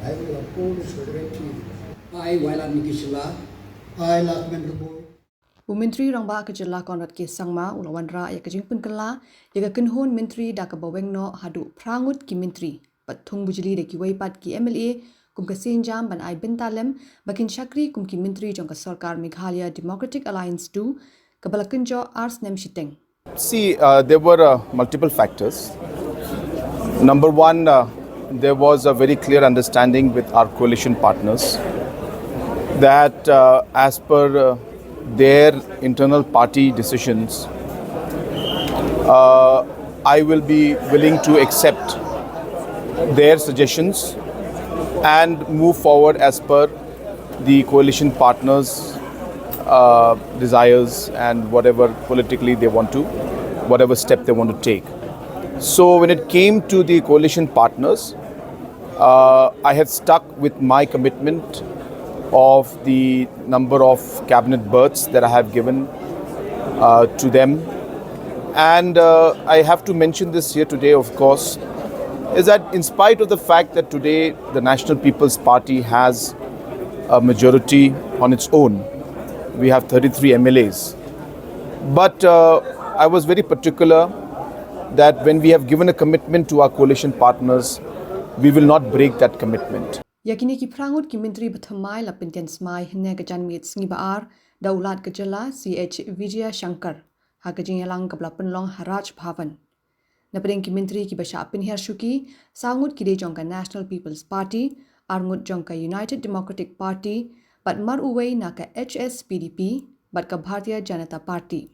I will oppose directly. I, Wailan Mikishila, I, Lakman Gabor. Myntri rangba ka Jylla konrat ke sangma ulawanra ya kajing punkala ya ka kinhon Myntri da ka baweng no hadu prangut ki Myntri pathung bujili de ki waipat ki MLA kum ka senjam ban ai bintalem bakin shakri kum ki Myntri jong ka Sorkar Meghalaya Democratic Alliance-II ka balakinjo ars nem shiteng. See, there were multiple factors. Number one, there was a very clear understanding with our coalition partners that as per their internal party decisions, I will be willing to accept their suggestions and move forward as per the coalition partners' desires and whatever politically they want to, whatever step they want to take. So when it came to the coalition partners, I had stuck with my commitment of the number of cabinet berths that I have given to them. And I have to mention this here today, of course, is that in spite of the fact that today the National People's Party has a majority on its own, we have 33 MLAs. But I was very particular that when we have given a commitment to our coalition partners, we will not break that commitment. Yakini ki prangut ki Myntri thymmai la pinten smai hne ka janmit sngi baar daulat ka Jylla CH Vijayashankar ha ka jing yalang ka blapenlong haraj bhavan. Napadeng ki Myntri ki basha pin her shuki sangut ki de jong ka National People's Party arngut jong ka United Democratic Party but mar uwei na ka HSPDP but ka Bharatiya Janata Party.